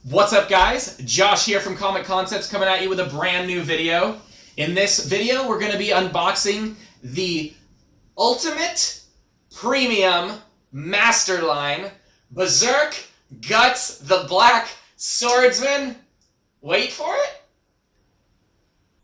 What's up, guys? Josh here from Comic Concepts coming at you with a brand new video. In this video, we're going to be unboxing the Ultimate Premium Master Line Berserk Guts the Black Swordsman. Wait for it.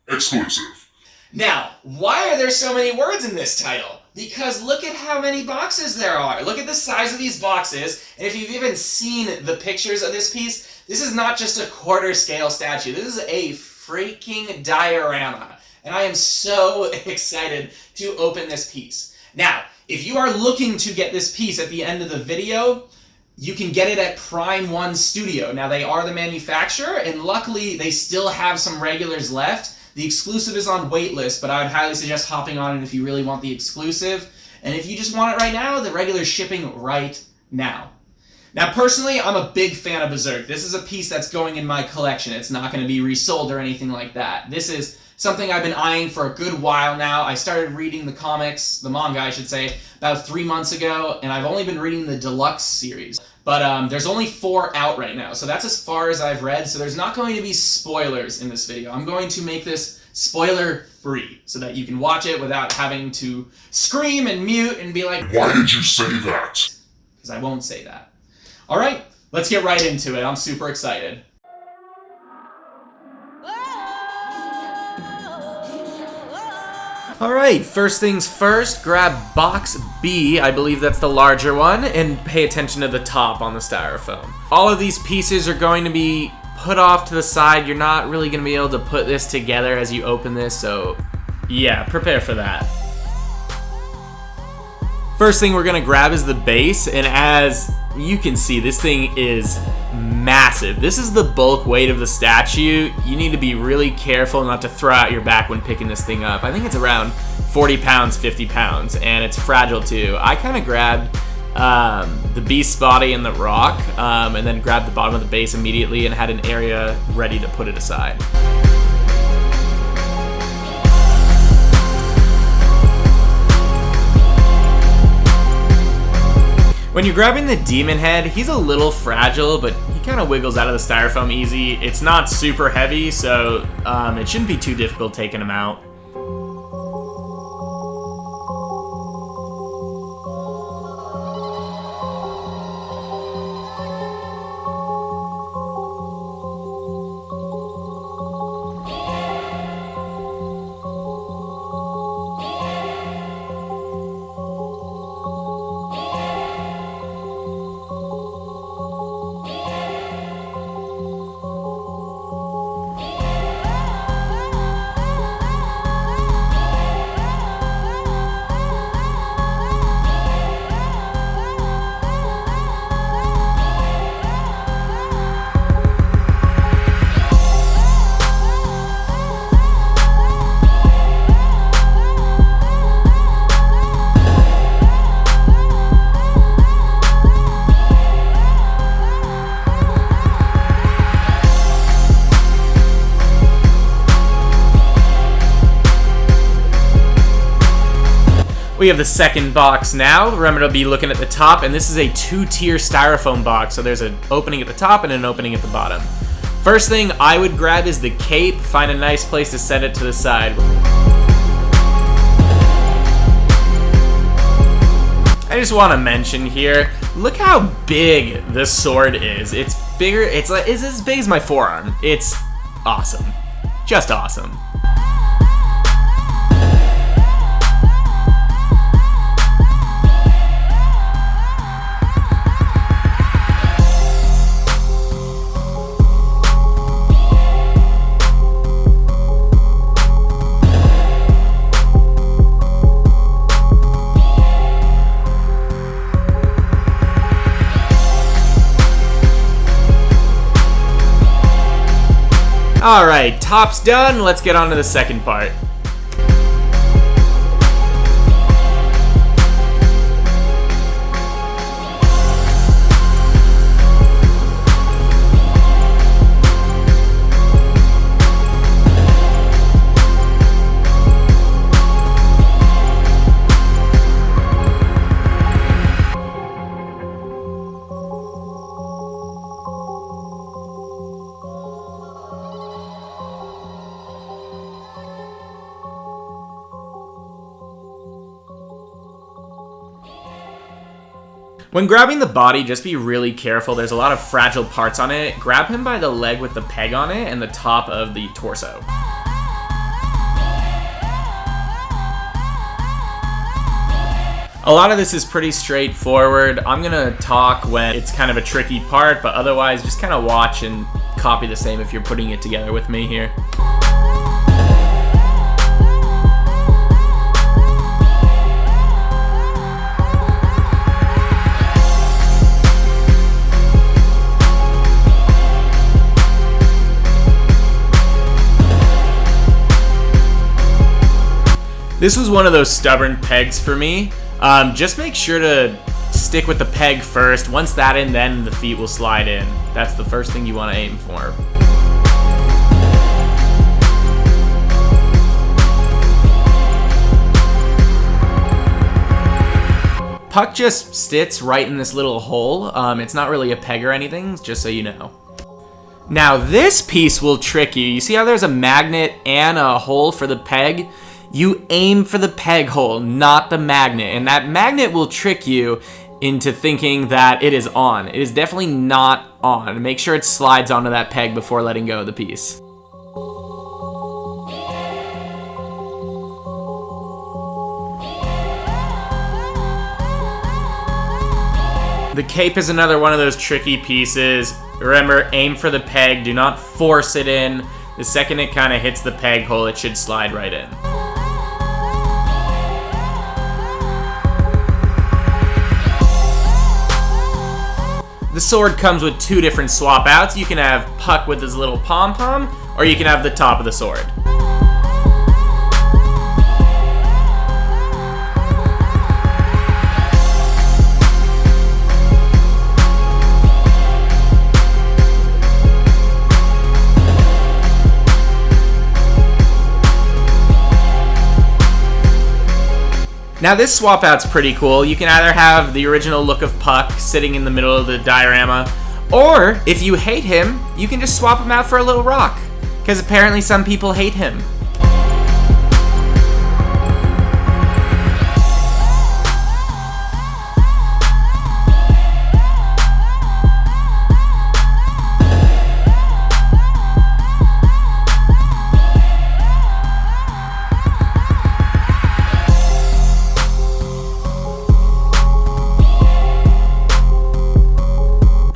Exclusive. Now, why are there so many words in this title? Because look at how many boxes there are. Look at the size of these boxes, and if you've even seen the pictures of this piece, this is not just a quarter scale statue. This is a freaking diorama, and I am so excited to open this piece. Now, if you are looking to get this piece at the end of the video, you can get it at Prime One Studio. Now, they are the manufacturer, and luckily they still have some regulars left. The exclusive is on waitlist, but I would highly suggest hopping on it if you really want the exclusive. And if you just want it right now, the regular is shipping right now. Now, personally, I'm a big fan of Berserk. This is a piece that's going in my collection. It's not going to be resold or anything like that. This is something I've been eyeing for a good while now. I started reading the comics, the manga I should say, about 3 months ago, and I've only been reading the deluxe series. But there's only 4 out right now, so that's as far as I've read, so there's not going to be spoilers in this video. I'm going to make this spoiler-free, so that you can watch it without having to scream and mute and be like, Why did you say that? Because I won't say that. Alright, let's get right into it. I'm super excited. Alright, first things first, grab box B, I believe that's the larger one, and pay attention to the top on the styrofoam. All of these pieces are going to be put off to the side. You're not really going to be able to put this together as you open this, so yeah, prepare for that. First thing we're going to grab is the base, and as you can see, this thing is massive. This is the bulk weight of the statue. You need to be really careful not to throw out your back when picking this thing up. I think it's around 40 pounds, 50 pounds, and it's fragile too. I kind of grabbed the beast's body and the rock, and then grabbed the bottom of the base immediately and had an area ready to put it aside. When you're grabbing the demon head, he's a little fragile, but he kind of wiggles out of the styrofoam easy. It's not super heavy, so it shouldn't be too difficult taking him out. We have the second box now. Remember to be looking at the top, and this is a 2-tier styrofoam box, so there's an opening at the top and an opening at the bottom. First thing I would grab is the cape. Find a nice place to set it to the side. I just want to mention here, look how big this sword is. It's bigger, it's as big as my forearm. It's awesome. Just awesome. Alright, top's done, let's get on to the second part. When grabbing the body, just be really careful. There's a lot of fragile parts on it. Grab him by the leg with the peg on it and the top of the torso. A lot of this is pretty straightforward. I'm gonna talk when it's kind of a tricky part, but otherwise just kind of watch and copy the same if you're putting it together with me here. This was one of those stubborn pegs for me. Just make sure to stick with the peg first. Once that in, then the feet will slide in. That's the first thing you want to aim for. Puck just sits right in this little hole. It's not really a peg or anything, just so you know. Now this piece will trick you. You see how there's a magnet and a hole for the peg? You aim for the peg hole, not the magnet, and that magnet will trick you into thinking that it is on. It is definitely not on. Make sure it slides onto that peg before letting go of the piece. The cape is another one of those tricky pieces. Remember, aim for the peg, do not force it in. The second it kind of hits the peg hole, it should slide right in. The sword comes with two different swap outs. You can have Puck with his little pom-pom, or you can have the top of the sword. Now this swap out's pretty cool. You can either have the original look of Puck sitting in the middle of the diorama, or if you hate him, you can just swap him out for a little rock, because apparently some people hate him.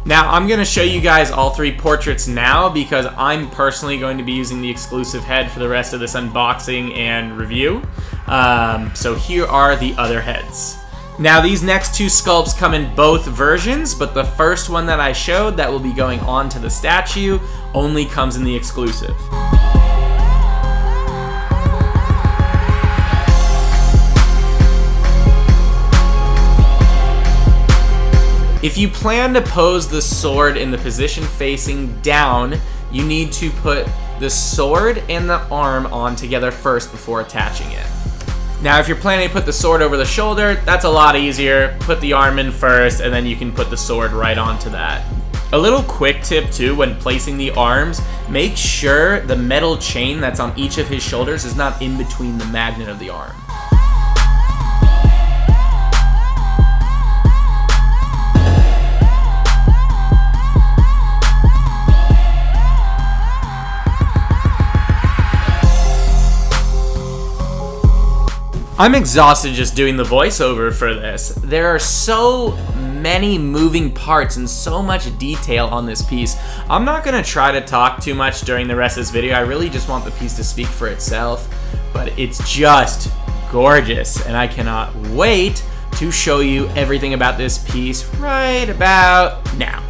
Now, I'm going to show you guys all three portraits now because I'm personally going to be using the exclusive head for the rest of this unboxing and review. So here are the other heads. Now, these next two sculpts come in both versions, but the first one that I showed that will be going onto the statue only comes in the exclusive. If you plan to pose the sword in the position facing down, you need to put the sword and the arm on together first before attaching it. Now, if you're planning to put the sword over the shoulder, that's a lot easier. Put the arm in first, and then you can put the sword right onto that. A little quick tip too, when placing the arms, make sure the metal chain that's on each of his shoulders is not in between the magnet of the arm. I'm exhausted just doing the voiceover for this. There are so many moving parts and so much detail on this piece. I'm not gonna try to talk too much during the rest of this video. I really just want the piece to speak for itself, but it's just gorgeous, and I cannot wait to show you everything about this piece right about now.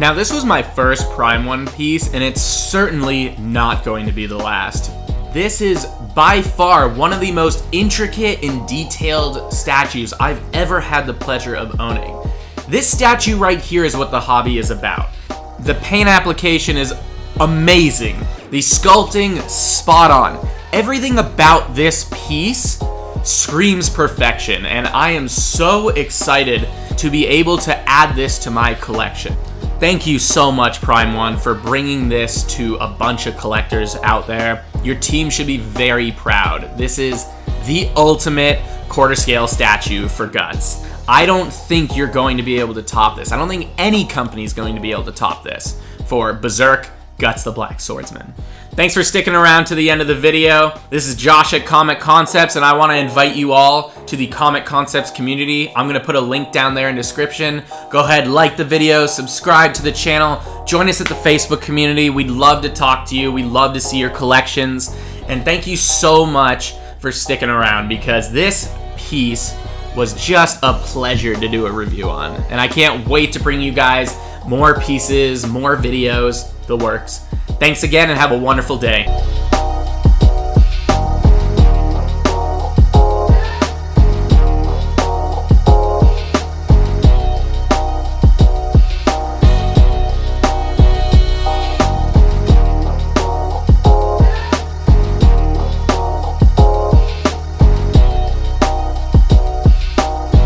Now this was my first Prime One piece, and it's certainly not going to be the last. This is by far one of the most intricate and detailed statues I've ever had the pleasure of owning. This statue right here is what the hobby is about. The paint application is amazing. The sculpting, spot on. Everything about this piece screams perfection, and I am so excited to be able to add this to my collection. Thank you so much, Prime One, for bringing this to a bunch of collectors out there. Your team should be very proud. This is the ultimate quarter scale statue for Guts. I don't think you're going to be able to top this. I don't think any company is going to be able to top this for Berserk, Guts the Black Swordsman. Thanks for sticking around to the end of the video. This is Josh at Comic Concepts, and I want to invite you all to the Comic Concepts community. I'm going to put a link down there in the description. Go ahead, like the video, subscribe to the channel, join us at the Facebook community. We'd love to talk to you. We'd love to see your collections. And thank you so much for sticking around, because this piece was just a pleasure to do a review on. And I can't wait to bring you guys more pieces, more videos, the works. Thanks again, and have a wonderful day.